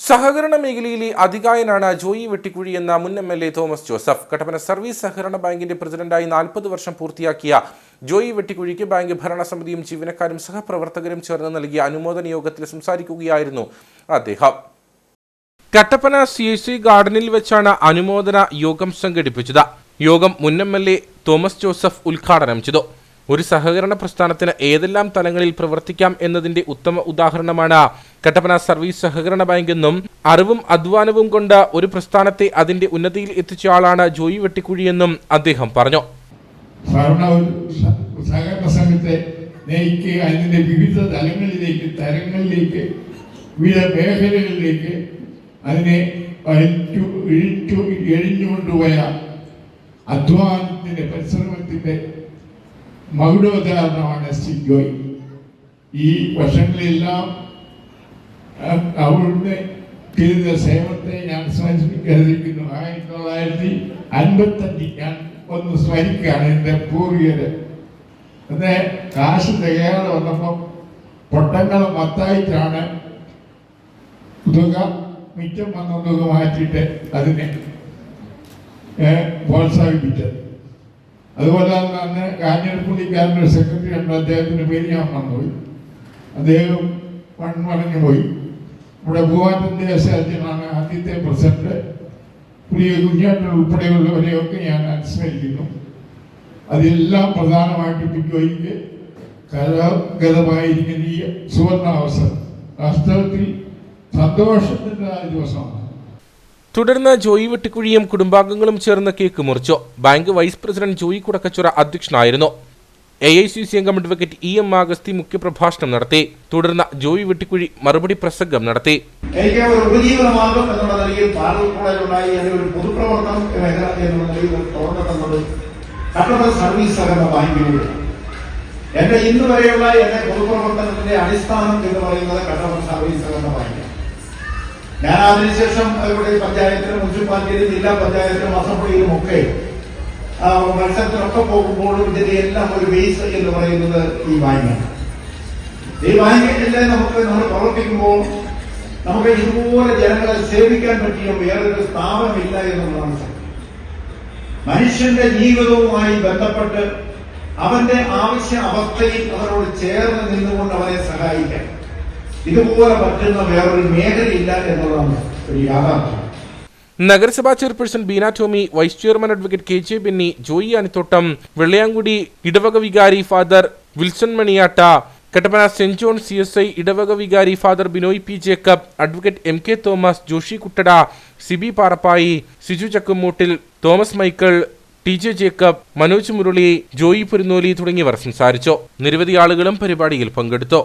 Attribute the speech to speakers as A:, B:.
A: സഹകരണ മേഖലയിലെ അതികായനാണ് ജോയി വെട്ടിക്കുഴി എന്ന മുൻ MLA Thomas Joseph. Kattappana service സഹകരണ ബാങ്കിന്റെ പ്രസിഡന്റായി 40 വർഷം പൂർത്തിയാക്കിയ ജോയി വെട്ടിക്കുഴിക്ക് ബാങ്ക് ഭരണസമിതിയും ജീവനക്കാരും സഹപ്രവർത്തകരും ചേർന്ന് നൽകിയ അനുമോദന യോഗത്തിൽ സംസാരിക്കുകയായിരുന്നു അദ്ദേഹം. കട്ടപ്പന CIC ഗാർഡനിൽ വെച്ചാണ് അനുമോദന യോഗം സംഘടിപ്പിച്ചത്. യോഗം മുൻ MLA തോമസ് ജോസഫ് ഉദ്ഘാടനം ചെയ്തു. ഒരു സഹകരണ പ്രസ്ഥാനത്തിന് ഏതെല്ലാം തലങ്ങളിൽ പ്രവർത്തിക്കാം എന്നതിന്റെ ഉത്തമ ഉദാഹരണമാണ് കട്ടപ്പന സർവീസ് സഹകരണ ബാങ്ക് എന്നും അറിവും അധ്വാനവും കൊണ്ട് ഒരു പ്രസ്ഥാനത്തെ അതിന്റെ ഉന്നതിയിൽ എത്തിച്ച ആളാണ് ജോയി വെട്ടിക്കുഴിയെന്നും അദ്ദേഹം പറഞ്ഞു.
B: സഹകരണ സംഘത്തെ നയിക്കുക, അതിന്റെ വിവിധ തരങ്ങളിലേക്ക് വിവിധ മേഖലകളിലേക്ക് അതിനെ എഴിഞ്ഞുകൊണ്ടുപോയ അധ്വാനത്തിന്റെ പരിശ്രമത്തിന്റെ മകുടോദാഹരണമാണ് ജോയി. ഈ വർഷങ്ങളെല്ലാം അവിടുന്ന് ചെയ്ത സേവനത്തെ ഞാൻ സ്മരിക്കുന്നു. 1955 ഞാൻ ഒന്ന് സ്മരിക്കുകയാണ്. എൻ്റെ പൂർവികര് അന്ന് കാശ് തികയാതെ വന്നപ്പോൾ പൊട്ടങ്ങൾ മത്തായിട്ടാണ് തുക മിച്ചം വന്ന തുക മാറ്റിയിട്ട് അതിനെ പ്രോത്സാഹിപ്പിച്ചത്. അതുപോലെ തന്നെ അന്ന് കാഞ്ഞിരപ്പള്ളിക്കാരൻ്റെ ഒരു സെക്രട്ടറി ഉണ്ട്, അദ്ദേഹത്തിൻ്റെ പേര് ഞാൻ മറന്നുപോയി. അദ്ദേഹം മൺമറഞ്ഞു പോയി. ഇവിടെ ഭൂവാറ്റം ദേശാധ്യനാണ് ആദ്യത്തെ പ്രസിഡന്റ്. പുതിയ കുഞ്ഞാട്ടൻ ഉൾപ്പെടെയുള്ളവരെയൊക്കെ ഞാൻ അനുസ്മരിക്കുന്നു. അതെല്ലാം പ്രധാനമായിട്ട് പിന്നോയ്ക്ക് കരഗതമായിരിക്കുന്ന ഈ സുവർണാവസരം വാസ്തവത്തിൽ സന്തോഷത്തിൻ്റെ ദിവസമാണ്.
A: തുടർന്ന് ജോയി വെട്ടിക്കുഴിയും കുടുംബാംഗങ്ങളും ചേർന്ന് കേക്ക് മുറിച്ചു. ബാങ്ക് വൈസ് പ്രസിഡന്റ് ജോയി കുടക്കച്ചുറ അധ്യക്ഷനായിരുന്നു. AICC അംഗം അഡ്വക്കേറ്റ് EM ആഗസ്തി മുഖ്യപ്രഭാഷണം നടത്തി. തുടർന്ന് ജോയി വെട്ടിക്കുഴി മറുപടി പ്രസംഗം നടത്തി.
C: എനിക്ക് ഒരു ഉപജീവനമാർഗം എന്നുള്ള നിലയിൽ പാർലൂർക്കുണ്ടായി ഒരു പൊതുപ്രവർത്തനം എന്നുള്ള നിലയിൽ തുറന്നിട്ടുള്ളത് കട്ടപ്പന സർവീസ് സഹകരണ ബാങ്കിലൂടെ. എന്റെ ഇന്ന് വരെയുള്ള എന്റെ പൊതുപ്രവർത്തനത്തിന്റെ അടിസ്ഥാനം എന്ന് പറയുന്നത് കട്ടപ്പന സർവീസ് സഹകരണ ബാങ്ക്. ഞാൻ അതിനുശേഷം ഇവിടെ പഞ്ചായത്തിലും മുനിസിപ്പാലിറ്റിയിലും ജില്ലാ പഞ്ചായത്തിലും അസംബ്ലിയിലും ഒക്കെ മത്സരത്തിലൊക്കെ പോകുമ്പോഴും ഇതിന്റെ എല്ലാം ഒരു ബേസ് എന്ന് പറയുന്നത് ഈ ബാങ്കാണ്. ഈ ബാങ്കിന്റെ നമ്മൾ പ്രവർത്തിക്കുമ്പോൾ നമുക്ക് ഇതുപോലെ ജനങ്ങളെ സേവിക്കാൻ പറ്റിയ വേറൊരു സ്ഥാപനമില്ല എന്നുള്ളതാണ് സത്യം. മനുഷ്യന്റെ ജീവിതവുമായി ബന്ധപ്പെട്ട് അവന്റെ ആവശ്യ അവസ്ഥയിൽ അവരോട് ചേർന്ന് നിന്നുകൊണ്ട് അവരെ സഹായിക്കാൻ ഇതുപോലെ പറ്റുന്ന വേറൊരു മേഖലയില്ല എന്നുള്ളതാണ് ഒരു യാഥാർത്ഥ്യം.
A: നഗരസഭാ chairperson Beena Tomy, vice chairman advocate KJ Benny, Joy Anithottam, Vellayamkudi ഇടവക വികാരി father Wilson Maniyatta, Kattappana saint John CSI ഇടവക വികാരി father Binoy P Jacob, advocate MK Thomas, Joshi Kuttada, Siby Parappayi, Siju Chakkumoottil, Thomas Michael, TJ Jacob, Manoj Murali, Joy Purunnoli തുടങ്ങിയവർ സംസാരിച്ചു. നിരവധി ആളുകളും പരിപാടിയിൽ പങ്കെടുത്തു.